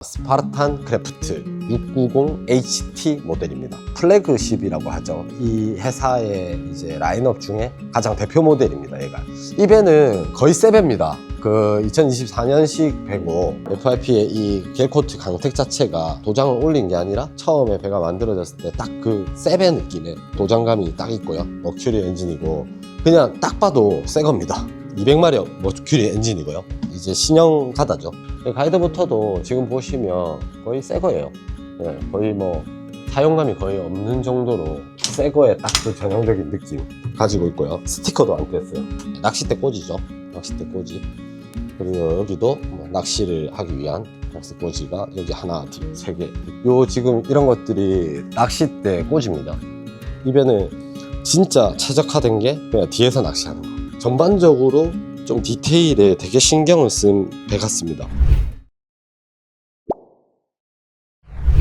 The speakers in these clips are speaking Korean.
스파르탄 크래프트 690HT 모델입니다. 플래그십이라고 하죠. 이 회사의 이제 라인업 중에 가장 대표 모델입니다. 얘가 이 배는 거의 새 배입니다. 그 2024년식 배고 FRP의 이 겔코트 강택 자체가 도장을 올린 게 아니라 처음에 배가 만들어졌을 때 딱 그 새 배 느낌의 도장감이 딱 있고요. 머큐리 엔진이고 그냥 딱 봐도 새 겁니다. 200마력 머큐리 엔진이고요. 이제 신형 가다죠. 가이드부터도 지금 보시면 거의 새 거예요. 네, 거의 뭐 사용감이 거의 없는 정도로 새 거에 딱 그 전형적인 느낌 가지고 있고요. 스티커도 안 떼었어요. 낚싯대 꽂이죠. 낚싯대 꽂이. 그리고 여기도 뭐 낚시를 하기 위한 낚시 꽂이가 여기 하나, 둘, 세 개. 요 지금 이런 것들이 낚싯대 꽂입니다. 이 배는 진짜 최적화된 게 그냥 뒤에서 낚시하는 거. 전반적으로 좀 디테일에 되게 신경을 쓴 배 같습니다.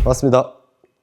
반갑습니다.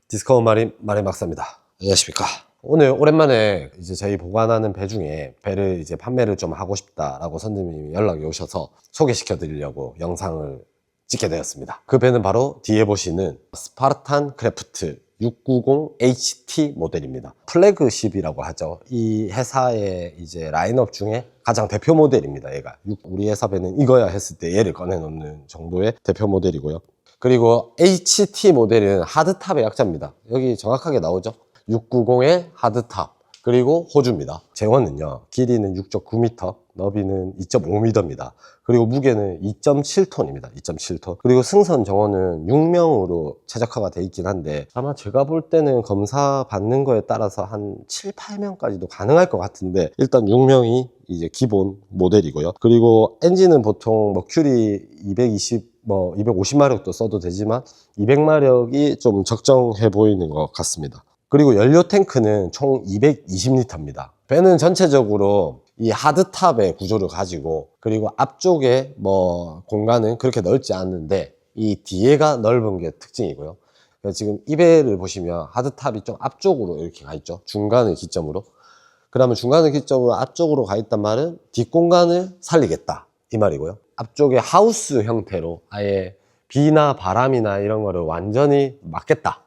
디스커버 마린 마린박사입니다. 안녕하십니까. 오늘 오랜만에 이제 저희 보관하는 배 중에 배를 이제 판매를 좀 하고 싶다라고 선생님이 연락이 오셔서 소개시켜 드리려고 영상을 찍게 되었습니다. 그 배는 바로 뒤에 보시는 스파르탄 크래프트 690HT 모델입니다. 플래그십이라고 하죠. 이 회사의 이제 라인업 중에 가장 대표 모델입니다. 얘가 우리 회사 배는 이거야 했을 때 얘를 꺼내놓는 정도의 대표 모델이고요. 그리고 HT 모델은 하드탑의 약자입니다. 여기 정확하게 나오죠. 690의 하드탑 그리고 호주입니다. 제원은요 길이는 6.9m, 너비는 2.5m입니다. 그리고 무게는 2.7톤입니다. 2.7톤. 그리고 승선 정원은 6명으로 최적화가 돼 있긴 한데 아마 제가 볼 때는 검사 받는 거에 따라서 한 7, 8명까지도 가능할 것 같은데 일단 6명이 이제 기본 모델이고요. 그리고 엔진은 보통 머큐리 250마력도 써도 되지만 200마력이 좀 적정해 보이는 것 같습니다. 그리고 연료 탱크는 총 220리터입니다. 배는 전체적으로 이 하드탑의 구조를 가지고 그리고 앞쪽에 뭐 공간은 그렇게 넓지 않은데 이 뒤에가 넓은 게 특징이고요. 지금 이 배를 보시면 하드탑이 좀 앞쪽으로 이렇게 가 있죠. 중간을 기점으로. 그러면 중간을 기점으로 앞쪽으로 가 있단 말은 뒷공간을 살리겠다 이 말이고요. 앞쪽에 하우스 형태로 아예 비나 바람이나 이런 거를 완전히 막겠다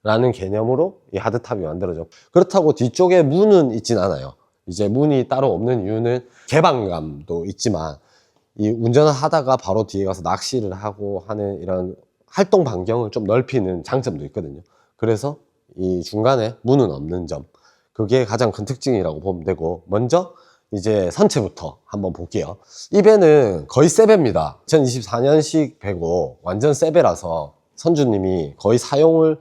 라는 개념으로 이 하드탑이 만들어졌고 그렇다고 뒤쪽에 문은 있진 않아요. 이제 문이 따로 없는 이유는 개방감도 있지만 이 운전을 하다가 바로 뒤에 가서 낚시를 하고 하는 이런 활동 반경을 좀 넓히는 장점도 있거든요. 그래서 이 중간에 문은 없는 점 그게 가장 큰 특징이라고 보면 되고 먼저 이제 선체부터 한번 볼게요. 이 배는 거의 새 배입니다. 2024년식 배고 완전 새 배라서 선주님이 거의 사용을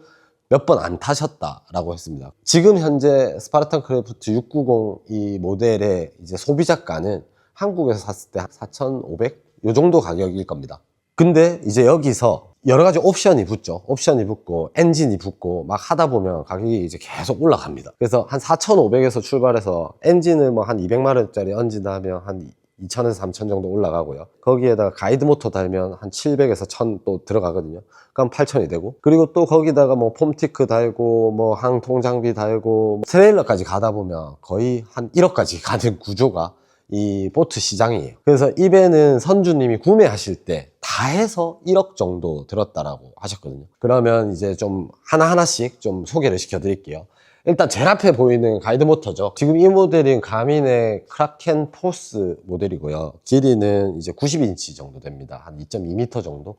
몇 번 안 타셨다라고 했습니다. 지금 현재 스파르탄 크래프트 690 이 모델의 이제 소비자가는 한국에서 샀을 때 4,500? 요 정도 가격일 겁니다. 근데 이제 여기서 여러 가지 옵션이 붙죠. 옵션이 붙고 엔진이 붙고 막 하다 보면 가격이 이제 계속 올라갑니다. 그래서 한 4,500에서 출발해서 엔진을 뭐 한 200마력짜리 엔진하면 한 2,000에서 3,000 정도 올라가고요. 거기에다가 가이드 모터 달면 한 700에서 1,000 또 들어가거든요. 그럼 8,000이 되고 그리고 또 거기다가 뭐 폼티크 달고 뭐 항통 장비 달고 트레일러까지 가다 보면 거의 한 1억까지 가는 구조가 이 보트 시장이에요. 그래서 이 배는 선주님이 구매하실 때 다 해서 1억 정도 들었다라고 하셨거든요. 그러면 이제 좀 하나하나씩 좀 소개를 시켜 드릴게요. 일단 제일 앞에 보이는 가이드 모터죠. 지금 이 모델은 가민의 크라켄 포스 모델이고요. 길이는 이제 90인치 정도 됩니다. 한 2.2m 정도.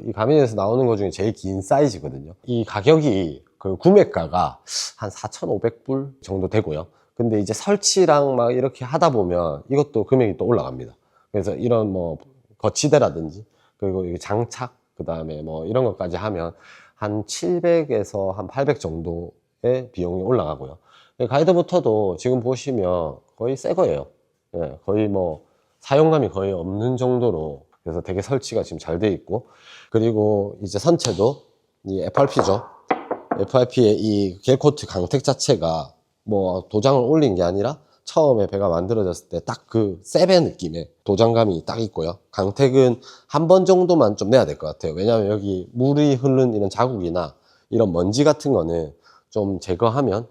이 가민에서 나오는 것 중에 제일 긴 사이즈거든요. 이 가격이 그 구매가가 한 4,500불 정도 되고요. 근데 이제 설치랑 막 이렇게 하다 보면 이것도 금액이 또 올라갑니다. 그래서 이런 뭐 거치대라든지 그리고 장착 그 다음에 뭐 이런 것까지 하면 한 700에서 한 800 정도의 비용이 올라가고요. 가이드 모터도 지금 보시면 거의 새 거예요. 예, 거의 뭐 사용감이 거의 없는 정도로 그래서 되게 설치가 지금 잘 돼 있고 그리고 이제 선체도 이 FRP죠. FRP의 이 겔코트 강택 자체가 뭐 도장을 올린 게 아니라 처음에 배가 만들어졌을 때 딱 그 새 배 느낌의 도장감이 딱 있고요. 강택은 한 번 정도만 좀 내야 될 것 같아요. 왜냐하면 여기 물이 흐른 이런 자국이나 이런 먼지 같은 거는 좀 제거하면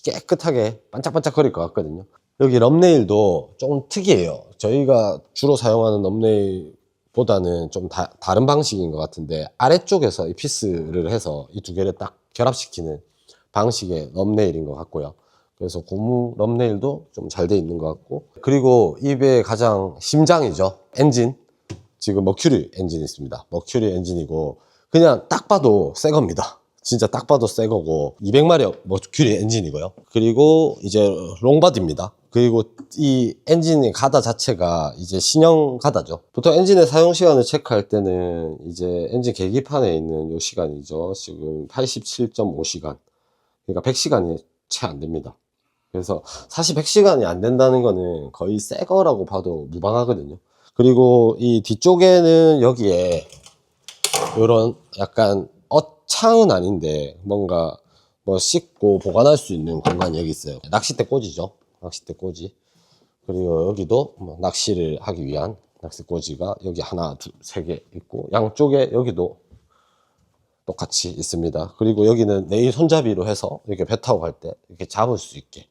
깨끗하게 반짝반짝 거릴 것 같거든요. 여기 럼네일도 좀 특이해요. 저희가 주로 사용하는 럼네일 보다는 좀 다른 방식인 것 같은데, 아래쪽에서 이 피스를 해서 이 두 개를 딱 결합시키는 방식의 럼네일인 것 같고요. 그래서 고무 럼네일도 좀 잘 돼 있는 것 같고, 그리고 이 배의 가장 심장이죠. 엔진. 지금 머큐리 엔진이 있습니다. 머큐리 엔진이고, 그냥 딱 봐도 새 겁니다. 진짜 딱 봐도 새 거고, 200마력 머큐리 엔진이고요. 그리고 이제 롱바디입니다. 그리고 이 엔진의 가다 자체가 이제 신형 가다죠. 보통 엔진의 사용 시간을 체크할 때는 이제 엔진 계기판에 있는 요 시간이죠. 지금 87.5시간. 그러니까 100시간이 채 안 됩니다. 그래서 사실 100시간이 안 된다는 거는 거의 새 거라고 봐도 무방하거든요. 그리고 이 뒤쪽에는 여기에 이런 약간 창은 아닌데 뭔가 뭐 씻고 보관할 수 있는 공간이 여기 있어요. 낚싯대 꽂이죠. 낚싯대 꽂이. 그리고 여기도 뭐 낚시를 하기 위한 낚싯 꽂이가 여기 하나, 둘, 세 개 있고, 양쪽에 여기도 똑같이 있습니다. 그리고 여기는 네일 손잡이로 해서 이렇게 배 타고 갈 때 이렇게 잡을 수 있게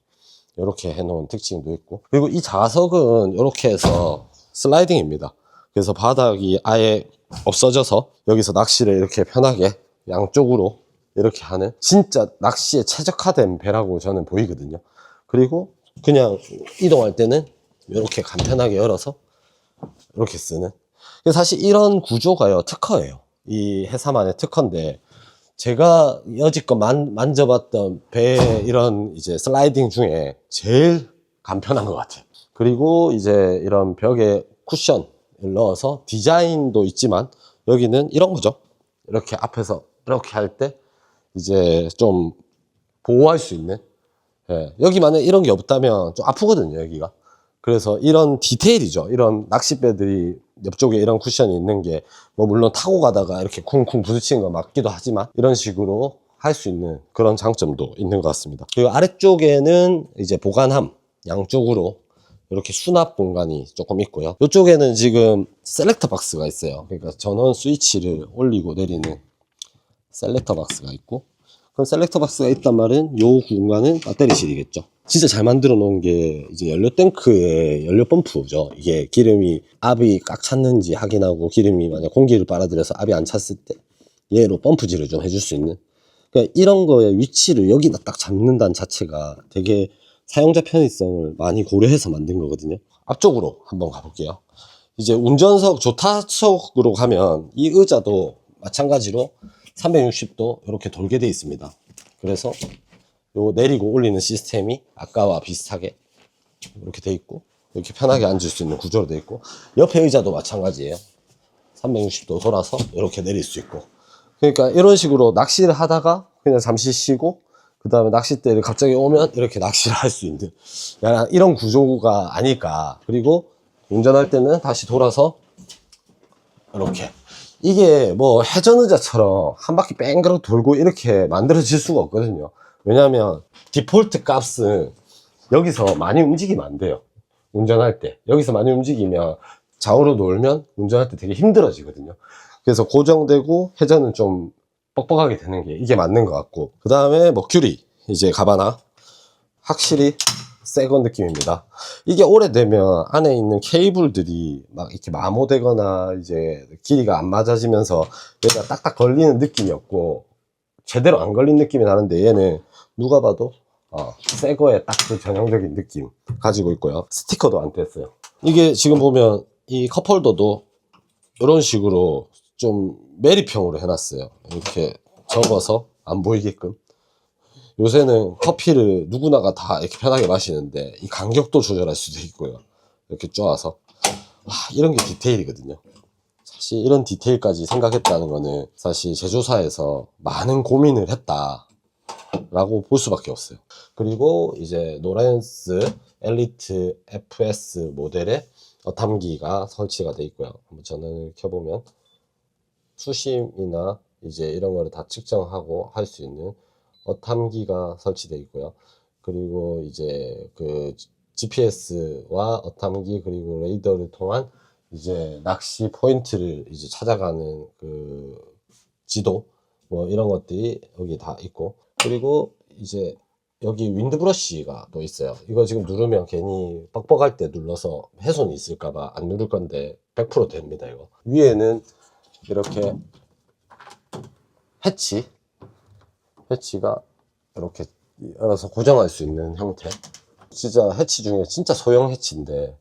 이렇게 해놓은 특징도 있고, 그리고 이 좌석은 이렇게 해서 슬라이딩입니다. 그래서 바닥이 아예 없어져서 여기서 낚시를 이렇게 편하게 양쪽으로 이렇게 하는 진짜 낚시에 최적화된 배라고 저는 보이거든요. 그리고 그냥 이동할 때는 이렇게 간편하게 열어서 이렇게 쓰는. 사실 이런 구조가요, 특허예요. 이 해사만의 특허인데, 제가 여지껏 만져봤던 배의 이런 이제 슬라이딩 중에 제일 간편한 것 같아요. 그리고 이제 이런 벽에 쿠션을 넣어서 디자인도 있지만, 여기는 이런 거죠. 이렇게 앞에서 이렇게 할 때 이제 좀 보호할 수 있는, 예, 여기 만약에 이런 게 없다면 좀 아프거든요, 여기가. 그래서 이런 디테일이죠. 이런 낚싯배들이 옆쪽에 이런 쿠션이 있는 게, 뭐 물론 타고 가다가 이렇게 쿵쿵 부딪히는 거 맞기도 하지만, 이런 식으로 할 수 있는 그런 장점도 있는 것 같습니다. 그리고 아래쪽에는 이제 보관함 양쪽으로 이렇게 수납 공간이 조금 있고요. 이쪽에는 지금 셀렉터 박스가 있어요. 그러니까 전원 스위치를 올리고 내리는 셀렉터 박스가 있고, 그럼 셀렉터 박스가 있단 말은 요 공간은 배터리실이겠죠. 진짜 잘 만들어 놓은 게 이제 연료 탱크의 연료 펌프죠. 이게 기름이 압이 꽉 찼는지 확인하고, 기름이 만약 공기를 빨아들여서 압이 안 찼을 때 얘로 펌프질을 좀 해줄 수 있는, 그러니까 이런 거의 위치를 여기다 딱 잡는다는 자체가 되게 사용자 편의성을 많이 고려해서 만든 거거든요. 앞쪽으로 한번 가볼게요. 이제 운전석 조타석으로 가면 이 의자도 마찬가지로 360도 이렇게 돌게 되어 있습니다. 그래서 요 내리고 올리는 시스템이 아까와 비슷하게 이렇게 돼 있고, 이렇게 편하게 앉을 수 있는 구조로 돼 있고, 옆에 의자도 마찬가지예요. 360도 돌아서 이렇게 내릴 수 있고. 그러니까 이런 식으로 낚시를 하다가 그냥 잠시 쉬고, 그 다음에 낚싯대를 갑자기 오면 이렇게 낚시를 할 수 있는 약간 이런 구조가 아닐까. 그리고 운전할 때는 다시 돌아서 이렇게, 이게 뭐 회전의자처럼 한 바퀴 뺑그럭 돌고 이렇게 만들어질 수가 없거든요. 왜냐하면 디폴트 값은 여기서 많이 움직이면 안 돼요. 운전할 때 여기서 많이 움직이면 좌우로 놀면 운전할 때 되게 힘들어지거든요. 그래서 고정되고 회전은 좀 뻑뻑하게 되는 게 이게 맞는 것 같고, 그 다음에 머큐리 이제 가바나 확실히 새건 느낌입니다. 이게 오래되면 안에 있는 케이블들이 막 이렇게 마모되거나 이제 길이가 안 맞아지면서 얘가 딱딱 걸리는 느낌이었고, 제대로 안 걸린 느낌이 나는데, 얘는 누가 봐도 새 거에 딱 그 전형적인 느낌 가지고 있고요. 스티커도 안 뗐어요. 이게 지금 보면 이 컵홀더도 이런 식으로 좀 매립형으로 해놨어요. 이렇게 접어서 안 보이게끔. 요새는 커피를 누구나가 다 이렇게 편하게 마시는데 이 간격도 조절할 수도 있고요. 이렇게 쪼아서. 이런 게 디테일이거든요. 사실 이런 디테일까지 생각했다는 거는 사실 제조사에서 많은 고민을 했다라고 볼 수밖에 없어요. 그리고 이제 노렌스 엘리트 FS 모델의 어탐기가 설치가 되어 있고요. 한번 전원을 켜보면 수심이나 이제 이런 거를 다 측정하고 할 수 있는 어탐기가 설치되어 있고요. 그리고 이제 그 GPS와 어탐기 그리고 레이더를 통한 이제 낚시 포인트를 이제 찾아가는 그 지도 뭐 이런 것들이 여기 다 있고, 그리고 이제 여기 윈드 브러쉬가 또 있어요. 이거 지금 누르면 괜히 뻑뻑할 때 눌러서 훼손이 있을까봐 안 누를 건데, 100% 됩니다. 이거 위에는 이렇게 해치가 이렇게 열어서 고정할 수 있는 형태. 진짜 해치 중에 진짜 소형 해치인데,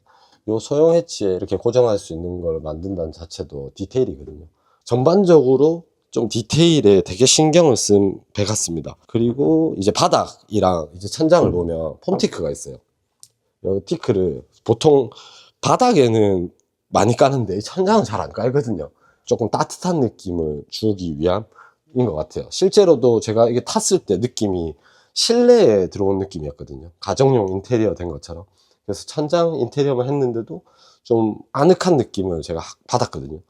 요 소형 해치에 이렇게 고정할 수 있는 걸 만든다는 자체도 디테일이거든요. 전반적으로 좀 디테일에 되게 신경을 쓴 배 같습니다. 그리고 이제 바닥이랑 이제 천장을 보면 폼티크가 있어요. 이 티크를 보통 바닥에는 많이 까는데 천장은 잘 안 깔거든요. 조금 따뜻한 느낌을 주기 위함인 것 같아요. 실제로도 제가 이게 탔을 때 느낌이 실내에 들어온 느낌이었거든요. 가정용 인테리어 된 것처럼. 그래서 천장 인테리어만 했는데도 좀 아늑한 느낌을 제가 받았거든요.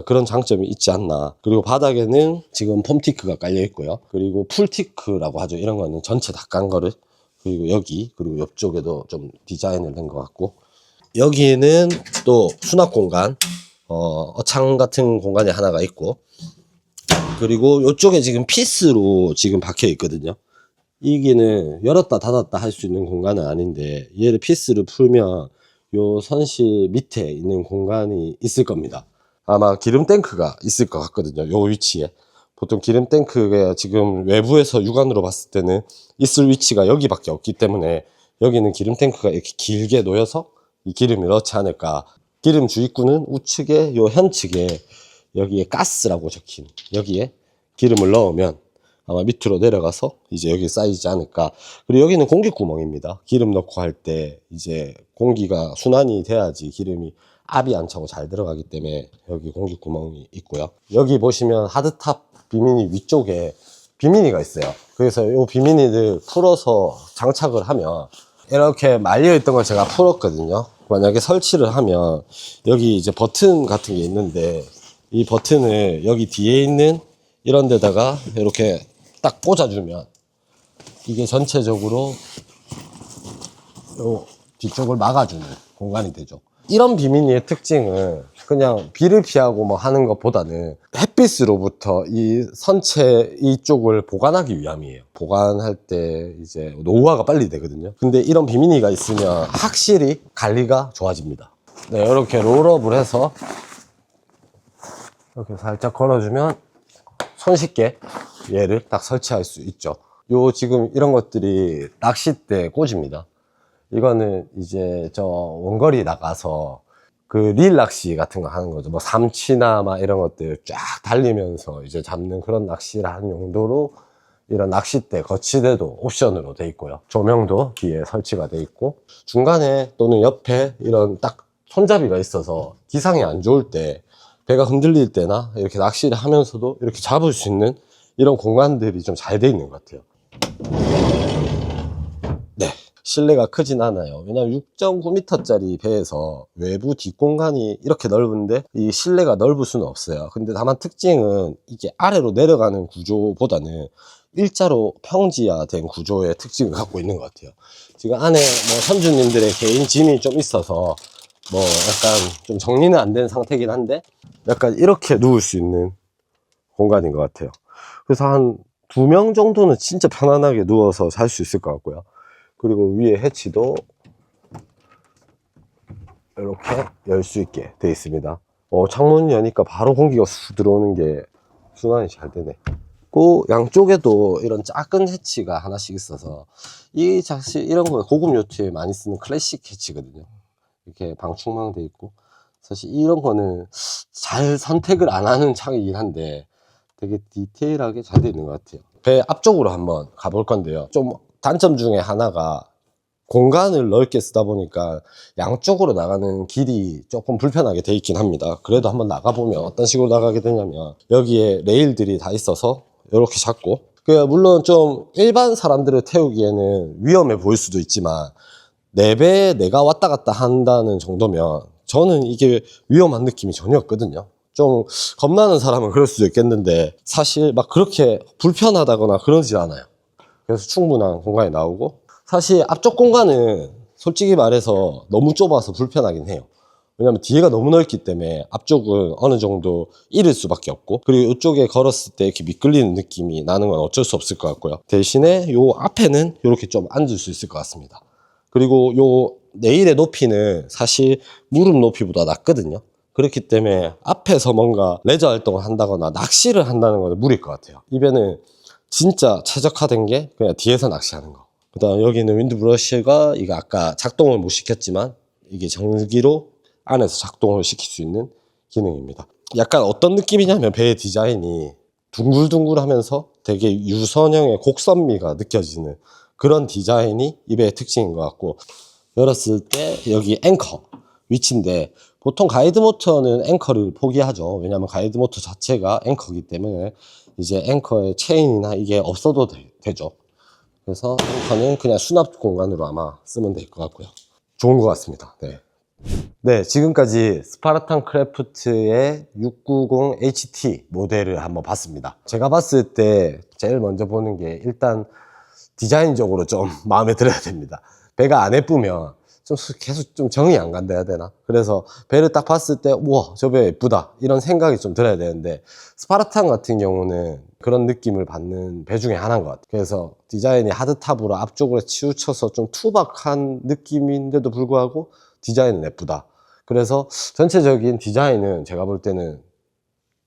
그런 장점이 있지 않나. 그리고 바닥에는 지금 폼티크가 깔려 있고요. 그리고 풀티크라고 하죠. 이런 거는 전체 다 깐 거를. 그리고 여기, 그리고 옆쪽에도 좀 디자인을 된 것 같고, 여기는 또 수납 공간, 어창 같은 공간이 하나가 있고, 그리고 이쪽에 지금 피스로 지금 박혀 있거든요. 이기는 열었다 닫았다 할 수 있는 공간은 아닌데, 얘를 피스를 풀면 요 선실 밑에 있는 공간이 있을 겁니다. 아마 기름 탱크가 있을 것 같거든요. 요 위치에. 보통 기름 탱크가 지금 외부에서 육안으로 봤을 때는 있을 위치가 여기밖에 없기 때문에, 여기는 기름 탱크가 이렇게 길게 놓여서 이 기름을 넣지 않을까. 기름 주입구는 우측에 요 현측에 여기에 가스라고 적힌 여기에 기름을 넣으면 아마 밑으로 내려가서 이제 여기 쌓이지 않을까. 그리고 여기는 공기구멍입니다. 기름 넣고 할 때 이제 공기가 순환이 돼야지 기름이 압이 안 차고 잘 들어가기 때문에 여기 공기구멍이 있고요. 여기 보시면 하드탑 비미니 위쪽에 비미니가 있어요. 그래서 이 비미니를 풀어서 장착을 하면, 이렇게 말려 있던 걸 제가 풀었거든요. 만약에 설치를 하면 여기 이제 버튼 같은 게 있는데, 이 버튼을 여기 뒤에 있는 이런 데다가 이렇게 딱 꽂아주면 이게 전체적으로 요 뒤쪽을 막아주는 공간이 되죠. 이런 비미니의 특징은 그냥 비를 피하고 뭐 하는 것보다는 햇빛으로부터 이 선체 이쪽을 보관하기 위함이에요. 보관할 때 이제 노후화가 빨리 되거든요. 근데 이런 비미니가 있으면 확실히 관리가 좋아집니다. 네, 이렇게 롤업을 해서 이렇게 살짝 걸어주면 손쉽게 얘를 딱 설치할 수 있죠. 요 지금 이런 것들이 낚싯대 꽂입니다. 이거는 이제 저 원거리 나가서 그 릴 낚시 같은 거 하는 거죠. 뭐 삼치나 막 이런 것들 쫙 달리면서 이제 잡는 그런 낚시를 하는 용도로 이런 낚싯대, 거치대도 옵션으로 돼 있고요. 조명도 뒤에 설치가 돼 있고, 중간에 또는 옆에 이런 딱 손잡이가 있어서 기상이 안 좋을 때, 배가 흔들릴 때나 이렇게 낚시를 하면서도 이렇게 잡을 수 있는 이런 공간들이 좀 잘 돼 있는 것 같아요. 네, 실내가 크진 않아요. 왜냐면 6.9m짜리 배에서 외부 뒷공간이 이렇게 넓은데 이 실내가 넓을 수는 없어요. 근데 다만 특징은 이게 아래로 내려가는 구조보다는 일자로 평지화된 구조의 특징을 갖고 있는 것 같아요. 지금 안에 뭐 선주님들의 개인 짐이 좀 있어서 뭐 약간 좀 정리는 안 된 상태긴 한데, 약간 이렇게 누울 수 있는 공간인 것 같아요. 그래서 한 2명 정도는 진짜 편안하게 누워서 잘 수 있을 것 같고요. 그리고 위에 해치도 이렇게 열 수 있게 되어 있습니다. 창문 여니까 바로 공기가 쑥 들어오는 게 순환이 잘 되네. 그 양쪽에도 이런 작은 해치가 하나씩 있어서, 이 사실 이런 거 고급 요트에 많이 쓰는 클래식 해치거든요. 이렇게 방충망 돼 있고, 사실 이런 거는 잘 선택을 안 하는 창이긴 한데 되게 디테일하게 잘 되어 있는 것 같아요. 배 앞쪽으로 한번 가볼 건데요. 좀 단점 중에 하나가 공간을 넓게 쓰다 보니까 양쪽으로 나가는 길이 조금 불편하게 돼 있긴 합니다. 그래도 한번 나가보면 어떤 식으로 나가게 되냐면, 여기에 레일들이 다 있어서 이렇게 잡고, 물론 좀 일반 사람들을 태우기에는 위험해 보일 수도 있지만, 내 배에 내가 왔다 갔다 한다는 정도면 저는 이게 위험한 느낌이 전혀 없거든요. 좀 겁나는 사람은 그럴 수도 있겠는데 사실 막 그렇게 불편하다거나 그러지 않아요. 그래서 충분한 공간이 나오고, 사실 앞쪽 공간은 솔직히 말해서 너무 좁아서 불편하긴 해요. 왜냐면 뒤에가 너무 넓기 때문에 앞쪽은 어느 정도 잃을 수밖에 없고, 그리고 이쪽에 걸었을 때 이렇게 미끌리는 느낌이 나는 건 어쩔 수 없을 것 같고요. 대신에 요 앞에는 이렇게 좀 앉을 수 있을 것 같습니다. 그리고 요 레일의 높이는 사실 무릎 높이보다 낮거든요. 그렇기 때문에 앞에서 뭔가 레저 활동을 한다거나 낚시를 한다는 건 무리일 것 같아요. 이 배는 진짜 최적화된 게 그냥 뒤에서 낚시하는 거. 그다음 여기는 윈드 브러쉬가 이거 아까 작동을 못 시켰지만 이게 전기로 안에서 작동을 시킬 수 있는 기능입니다. 약간 어떤 느낌이냐면 배의 디자인이 둥글둥글하면서 되게 유선형의 곡선미가 느껴지는 그런 디자인이 이 배의 특징인 것 같고, 열었을 때 여기 앵커 위치인데 보통 가이드 모터는 앵커를 포기하죠. 왜냐하면 가이드 모터 자체가 앵커이기 때문에 이제 앵커의 체인이나 이게 없어도 되죠. 그래서 앵커는 그냥 수납 공간으로 아마 쓰면 될 것 같고요. 좋은 것 같습니다. 네, 지금까지 스파르탄 크래프트의 690HT 모델을 한번 봤습니다. 제가 봤을 때 제일 먼저 보는 게 일단 디자인적으로 좀 마음에 들어야 됩니다. 배가 안 예쁘면 좀 계속 좀 정이 안 간다 해야 되나? 그래서 배를 딱 봤을 때 우와 저 배 예쁘다 이런 생각이 좀 들어야 되는데, 스파르탄 같은 경우는 그런 느낌을 받는 배 중에 하나인 것 같아요. 그래서 디자인이 하드탑으로 앞쪽으로 치우쳐서 좀 투박한 느낌인데도 불구하고 디자인은 예쁘다. 그래서 전체적인 디자인은 제가 볼 때는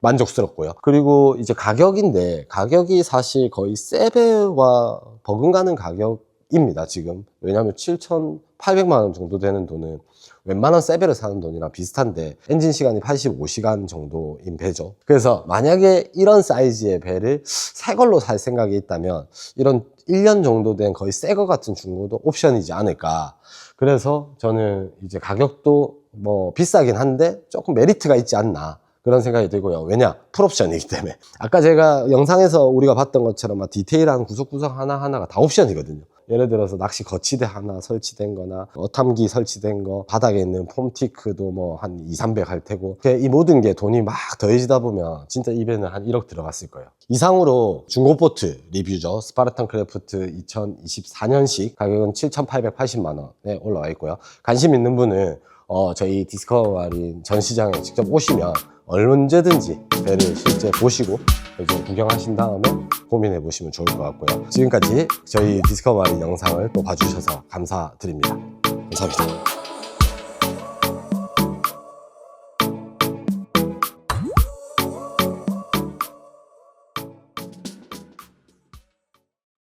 만족스럽고요. 그리고 이제 가격인데, 가격이 사실 거의 새 배와 버금가는 가격입니다 지금. 왜냐하면 7,800만 원 정도 되는 돈은 웬만한 새 배를 사는 돈이랑 비슷한데 엔진 시간이 85시간 정도인 배죠. 그래서 만약에 이런 사이즈의 배를 새 걸로 살 생각이 있다면 이런 1년 정도 된 거의 새 거 같은 중고도 옵션이지 않을까. 그래서 저는 이제 가격도 뭐 비싸긴 한데 조금 메리트가 있지 않나 그런 생각이 들고요. 왜냐? 풀옵션이기 때문에. 아까 제가 영상에서 우리가 봤던 것처럼 막 디테일한 구석구석 하나하나가 다 옵션이거든요. 예를 들어서 낚시 거치대 하나 설치된 거나 어탐기 설치된 거, 바닥에 있는 폼티크도 뭐 한 200~300 할 테고, 이 모든 게 돈이 막 더해지다 보면 진짜 이 배는 한 1억 들어갔을 거예요. 이상으로 중고보트 리뷰죠. 스파르탄 크래프트 2024년식 가격은 7,880만 원에 올라와 있고요. 관심 있는 분은 저희 디스커버 마린 전시장에 직접 오시면 언제든지 배를 실제 보시고 이제 구경하신 다음에 고민해 보시면 좋을 것 같고요. 지금까지 저희 디스커버 마린 영상을 또 봐주셔서 감사드립니다. 감사합니다.